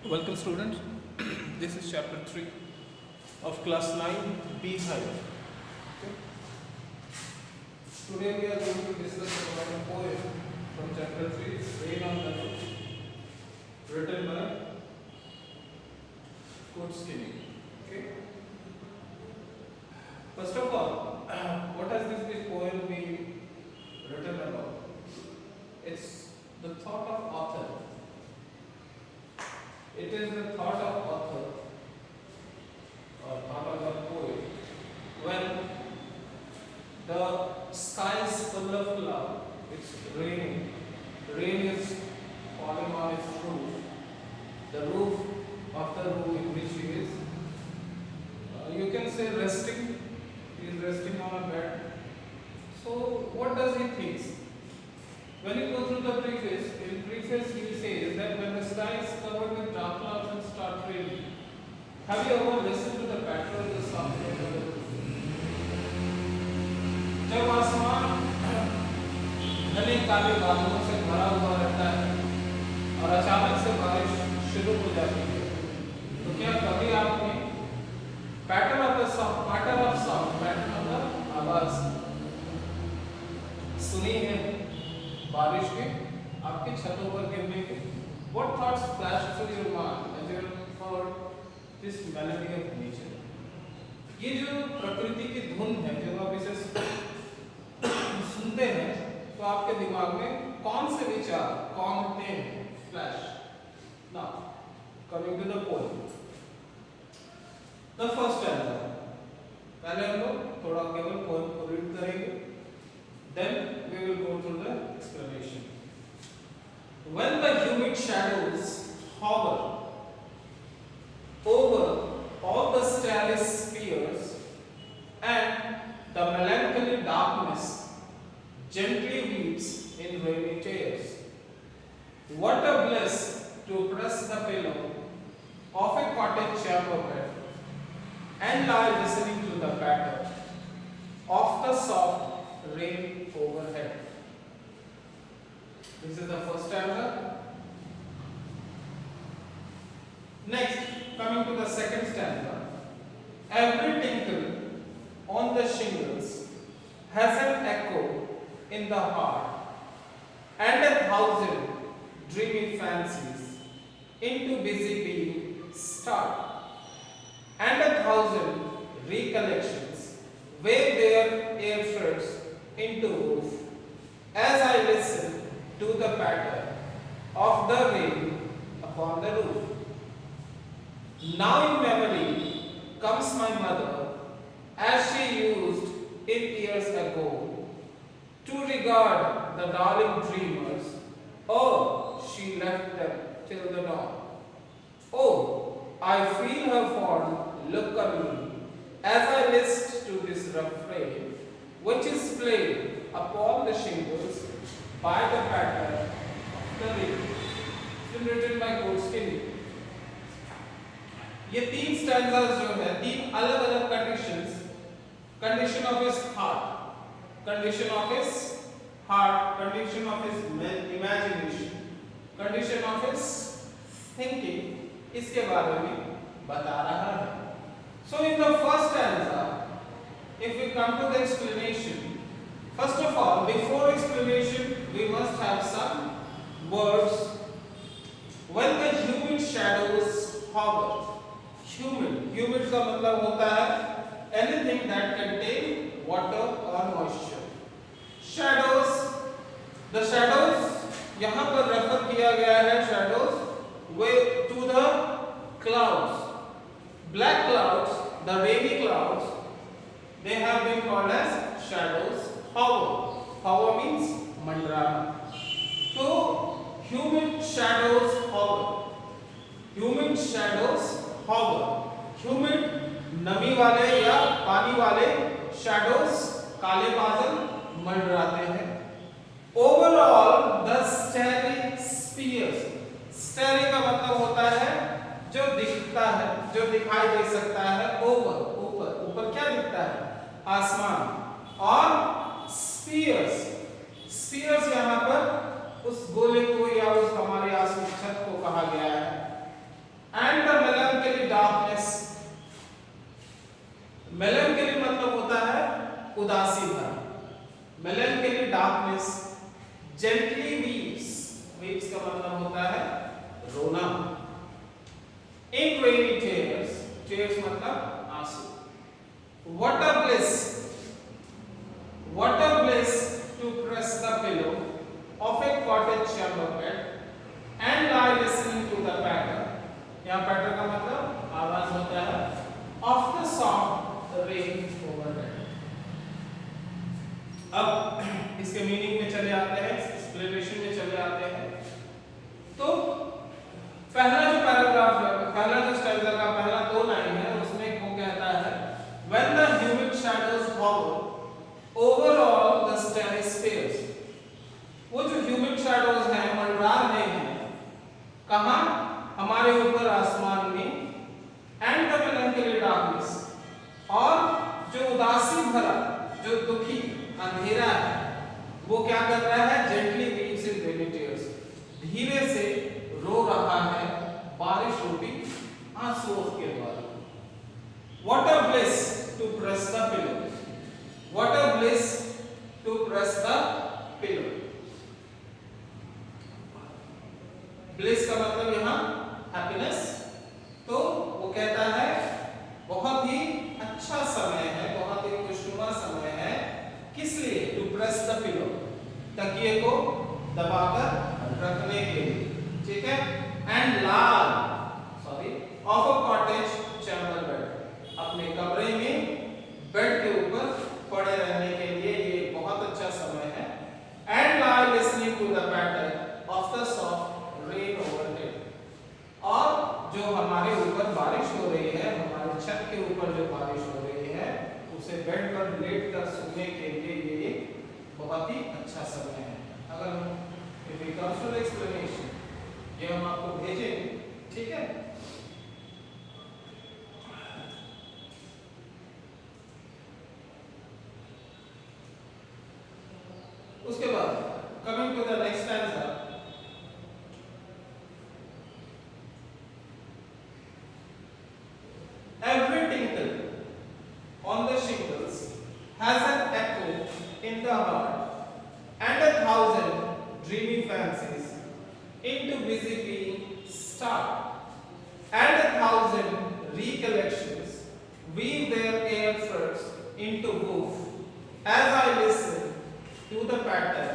Welcome students, this is chapter 3 of class 9 Beehive. Okay. Today we are going to discuss about a poem from chapter 3, Rain on the Roof, written by Kurt. Okay. First of all, what has this poem been written about? It's the thought of author. It is the thought of author or thought of a poet when the sky is full of cloud, it's raining, rain is falling on its roof, the roof of the room in which he is, you can say resting, he is resting on a bed. So what does he think? When you go through the preface, in preface he says that when the sky is covered with dark clouds and start raining, have you ever listened to the patter of the sound of the roof? जब आसमान घने काले बादलों से भरा हुआ रहता है और अचानक से बारिश शुरू हो जाती है, तो क्या कभी आपने pattern of the sound pattern of the आवाज सुनी है बारिश के आपके छतों पर गिरने के? What thoughts flash through your mind as you heard this melody of nature? ये जो प्रकृति की धुन है, जब आप इसे सुनते हैं तो आपके दिमाग में कौन से विचार कौन होते हैं? Flash. Now coming to the poem, the first stanza. पहले हम लोग थोड़ा केवल पोएम को रीड करेंगे, then we will go through the explanation. When the humid shadows hover over all the starry spheres and the melancholy darkness gently weeps in rainy tears, what a bliss to press the pillow of a cottage chamber bed and lie listening to the patter of the soft rain overhead. This is the first stanza. Next, coming to the second stanza. Every tinkle on the shingles has an echo in the heart, and 1,000 dreamy fancies into busy being start, and 1,000 recollections wave their air threads into roof as I listen to the patter of the rain upon the roof. Now in memory comes my mother as she used it years ago to regard the darling dreamers. Oh, she left them till the dawn. Oh, I feel her fond look on me as I list to this refrain, which is played upon the shingles by the patter of the rain. It's been written by Kurt. ये तीन stanzas जो है, तीन अलग अलग conditions, condition of his heart, condition of his heart, condition of his imagination, condition of his thinking, इसके बारे में बता रहा है. So in the first stanza, if we come to the explanation, first of all, before explanation, we must have some words. When the humid shadows hover, humid का मतलब होता है anything that contain water or moisture. Shadows, the shadows यहाँ पर refer किया गया है shadows way to the clouds, black clouds, the rainy clouds, they have been called as shadows. Hover means mandrana. So humid shadows hover, humid shadows hover, humid नमी वाले या पानी वाले shadows, काले बादल मंडराते हैं. Overall the starry spheres, starry का मतलब होता है जो दिखता है, जो दिखाई दे सकता है. ऊपर, ऊपर क्या दिखता है? आसमान. और spheres यहाँ पर उस गोले को या उस हमारे आसमान छत को कहा गया है. टीयर्स मतलब आंसू। What a bliss to press the pillow of a cottage chamber bed and lie listening to the patter. यहाँ पैटर का मतलब आवाज होता है of the soft rain overhead. अब इसके मीनिंग में चले आते हैं, एक्सप्लेनेशन में चले आते हैं। तो पहला जो पैराग्राफ है, पहला जो स्टैंजा का पहला 2 लाइन है, उसमें वो कहता है when the humid shadows hover over all the starry spheres। वो जो ह्यूमिड शैडोज हैं, मंडरा रहे हैं कहां? हमारे ऊपर आसमान में। एंड द मेलंकली डार्कनेस, और जो उदासी भरा, जो दुखी अंधेरा है, वो क्या कर रहा है? जेंटली वीव्स इन रेनी टीयर्स, धीरे से रो रहा है बारिश रूपी आंसुओं के द्वारा। What a bliss to press the pillow, what a bliss to press the pillow. Bliss का मतलब यहाँ हैप्पीनेस। तो वो कहता है बहुत ही अच्छा समय है, बहुत ही खुशनुमा समय है। किस लिए? टू प्रेस द पिलो, तकिए को दबाकर रखने के लिए, ठीक है। End of a cottage chamber bed, अपने कमरे में बेड के ऊपर पड़े रहने के लिए ये बहुत अच्छा समय है। And lie listening to the patter of the soft rain overhead, और जो हमारे ऊपर बारिश हो रही है, हमारे छत के ऊपर जो बारिश हो रही है, उसे बेड पर लेट कर सुनने के लिए ये बहुत ही अच्छा समय है। अगर if we comes to the explanation, ये हम आपको भेजेंगे, ठीक है। उसके बाद coming to the next stanza, every tinkle on the shingles has an echo in the heart, and 1,000 dreamy fancies into busy being start, and 1,000 recollections weave their air threads into woof, as I listen to the patter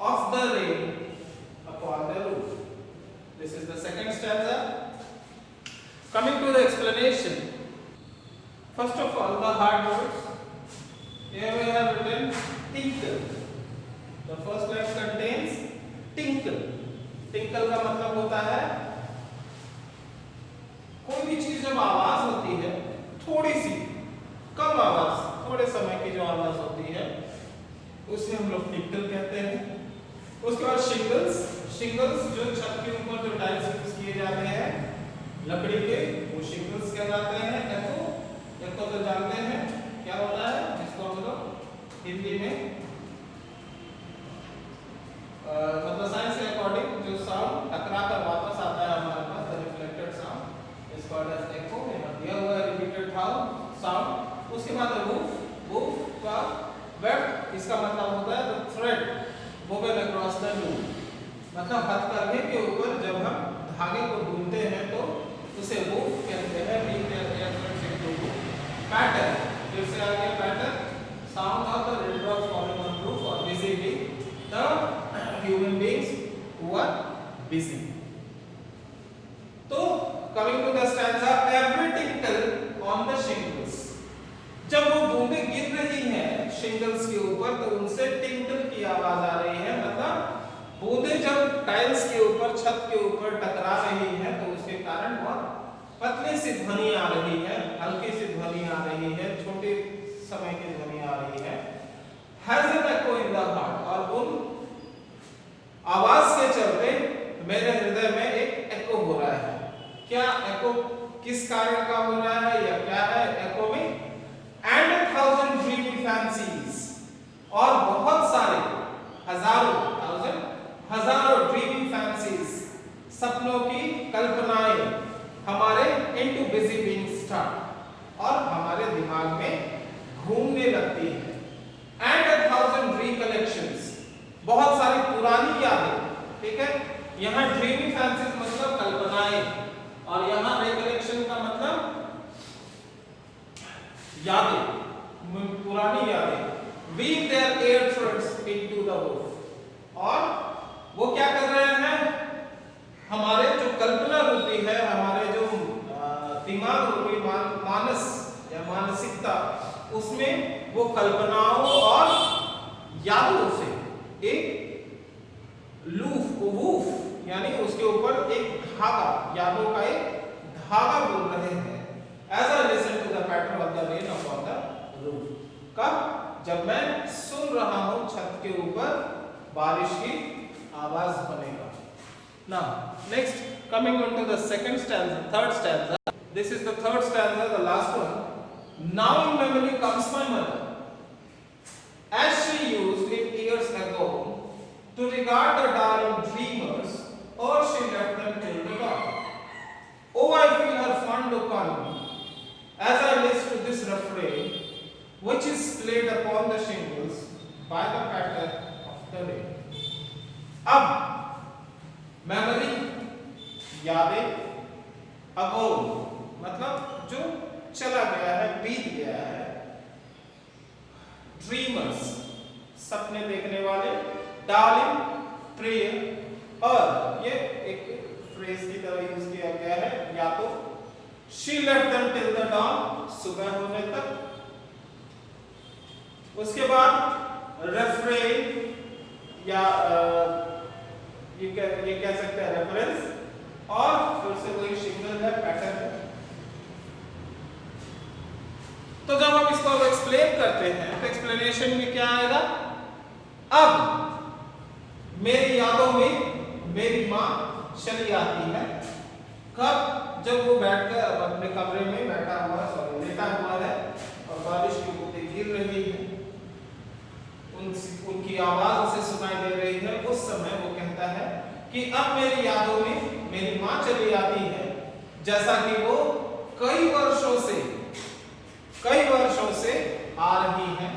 of the rain upon the roof. This is the second stanza. Coming to the explanation, first of all, the hard words. Here we have written tinkle. The first line contains tinkle. Tinkle का मतलब होता है कोई भी चीज जब आवाज होती है, थोड़ी सी कम आवाज, थोड़े समय की जो आवाज होती है, उसे हम लोग टिंकल कहते हैं। उसके बाद शिंगल्स जो छत के ऊपर जो टाइल्स यूज किए जाते हैं लकड़ी के, वो शिंगल्स कहलाते हैं। एको तो जानते हैं क्या होता है, जिसको हम लोग हिंदी में मतलब साइंस के अकॉर्डिंग जो साउंड टकरा कर वापस आता है हमारे पास, the reflected sound is called as echo. यहाँ दिया हुआ है रिपीटेड साउंड। उसके बाद वूफ का वेब, इसका मतलब होता है the thread woven across the loom, मतलब हथकरघे के ऊपर जब हम धागे को बुनते हैं तो उसे वूफ कहते हैं। पैटर्न, फिर से आ गया pattern, sound of the raindrops falling on roof और busy the human beings who are busy. तो coming to the stanza, every tinkle on the shingles, जब वो बूंदें गिर रही हैं शिंगल्स के ऊपर तो उनसे टिंकल की आवाज आ रही है, मतलब बूंदें जब टाइल्स के ऊपर, छत के ऊपर टकरा रही हैं तो उसके कारण बहुत पतली सी ध्वनि आ रही है, हल्की सी ध्वनि आ रही है, छोटे समय की ध्वनि आ रही है। Has an echo in the heart, और उन आवाज के चलते मेरे हृदय में एक एको हो रहा है। क्या एको किस कारण का हो रहा है या क्या है एको में? एंड 1,000 ड्रीमी फैंसीज, और बहुत सारे हजारों ड्रीमी फैंसीज, सपनों की कल्पनाएं हमारे इनटू बिजी बीइंग स्टार्ट, और हमारे दिमाग में घूमने लगती है। एंड 1,000 रिकलेक्शंस, बहुत सारी पुरानी यादें, ठीक है। यहाँ ड्रीमी फैंसीज मतलब कल्पनाएं, और यहाँ रिकलेक्शन का मतलब यादें, पुरानी यादें, weave their air threads into the roof। और वो क्या कर रहे हैं, हमारे जो कल्पना रूपी है, हमारे जो दिमाग रूपी मानस या मानसिकता, उसमें वो कल्पनाओं और यादों से एक वूफ यानी उसके ऊपर एक धागा, यादों का एक धागा बोल रहे हैं। As I listen to the patter of the rain upon the roof। कब? जब मैं सुन रहा हूं छत के ऊपर बारिश की आवाज बनेगा। Now next coming on to the second stanza, third stanza, this is the third stanza, the last one। Now in memory comes my mother, as she used it years ago to regard the darling dreamers, or she left them till the dawn। Oh, I feel her fond look on me as I listen to this refrain, which is played upon the shingles by the patter of the rain। अब memory, यादें, अगो मतलब जो चला गया है, बीत गया है, ड्रीमर्स सपने देखने वाले, डार्लिंग प्रिय, और ये एक फ्रेज की तरह यूज किया गया है, या तो she left them till the dawn, सुबह होने तक। उसके बाद रेफरेन या ये कह सकते हैं रेफरेंस, और फिर से वही सिंगल है, पैटर्न। तो जब हम इसको एक्सप्लेन करते हैं तो एक्सप्लेनेशन में क्या आएगा, अब मेरी यादों में मेरी माँ चली आती है। कब? जब वो बैठकर अपने कमरे में बैठा हुआ, लेटा हुआ है और बारिश की बूंदें गिर रही है, उनकी आवाज उसे सुनाई दे रही है। उस समय वो कहता है कि अब मेरी यादों में मेरी माँ चली आती है, जैसा कि वो कई वर्षों से आ रही है।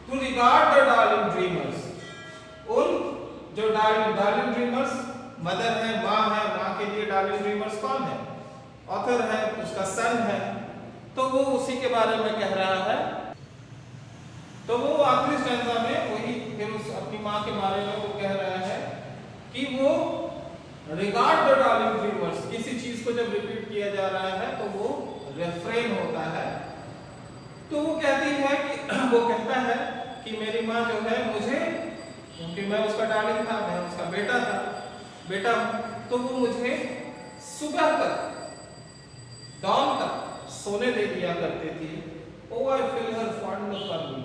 To regard the darling dreamers, उन जो डार्लिंग ड्रीमर्स मदर है, माँ है, माँ के लिए डार्लिंग ड्रीमर्स कौन है? ऑथर है, उसका सन है, तो वो उसी के बारे में कह रहा है। तो वो आखिरी स्टैंजा में वही फिर उस अपनी माँ के बारे में वो कह रहा है कि वो रिगार्ड द डार्लिंग ड्रीमर्स, किसी चीज को जब रिपीट किया जा रहा है तो वो रेफरेन होता है। तो वो कहती है कि वो कहता है कि मेरी माँ जो है मुझे, क्योंकि मैं उसका डार्लिंग था, मैं उसका बेटा तो वो मुझे सुबह तक, dawn तक सोने दे दिया करती थी। Oh, I feel her fond look on me,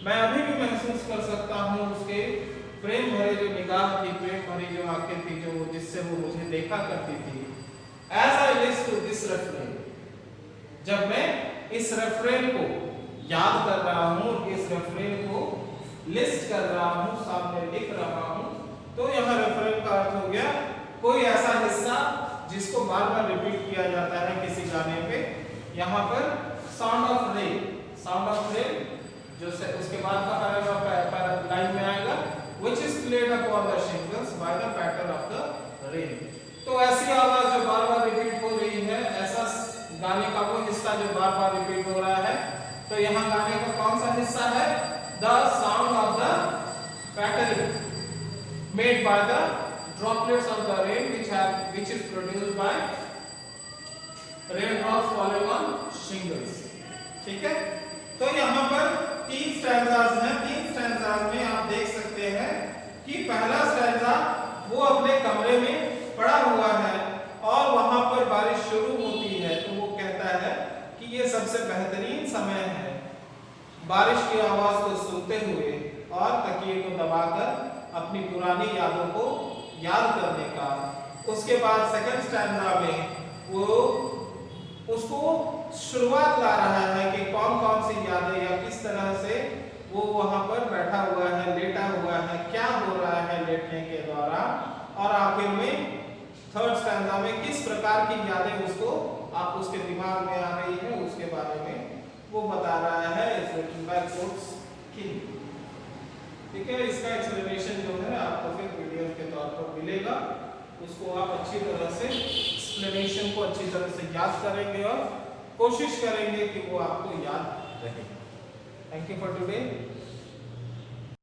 मैं अभी भी महसूस कर सकता हूँ उसके प्रेम भरे जो निगाह थी, प्रेम भरी जो आंखें थी, जो जिससे वो मुझे देखा करती थी। As I listen to this refrain, जब मैं इस रेफरेन को याद कर रहा हूँ, इस रेफरेन को लिस्ट कर रहा हूँ, सामने लिख रहा हूँ, तो यहाँ रेफरेन का अर्थ हो गया कोई ऐसा हिस्सा जिसको बार बार रिपीट किया जाता है किसी गाने पे। यहाँ पर साउंड ऑफ रेन जो से उसके बाद का पैराग्राफ लाइन में आएगा, which is played upon the shingles by the patter of the rain। तो ऐसी आवाज जो बार बार रिपीट हो रही है, ऐसा गाने का वो हिस्सा जो बार बार रिपीट हो रहा है। तो यहाँ गाने का कौन सा हिस्सा है? The sound of the pattering made by the droplets of the rain which is produced by raindrops falling on shingles। ठीक है, तो यहाँ पर 3 स्टैंजास हैं। 3 स्टैंजास में आप देख सकते हैं कि पहला स्टैंजा वो अपने कमरे में पड़ा हुआ है और वहां पर बारिश शुरू होती है, तो वो कहता है कि ये सबसे बेहतरीन समय है बारिश की आवाज को सुनते हुए और तकिए को दबाकर अपनी पुरानी यादों को याद करने का। उसके बाद सेकंड स्टैंजा में वो उसको शुरुआत ला रहा है कि कौन कौन सी यादें या किस तरह से वो वहां पर बैठा हुआ है, लेटा हुआ है, क्या हो रहा है लेटने के दौरान, और आखिर में थर्ड स्टैंजा में किस प्रकार की यादें उसको आप उसके दिमाग में आ रही है, उसके बारे में वो बता रहा है। It's written by Coates Kinney. ठीक है, इसका एक्सप्लेनेशन जो है आपको फिर पीडीएफ के तौर पर मिलेगा, उसको आप अच्छी तरह से एक्सप्लेनेशन को अच्छी तरह से याद करेंगे और कोशिश करेंगे कि वो आपको याद रहेगा। Thank you for today.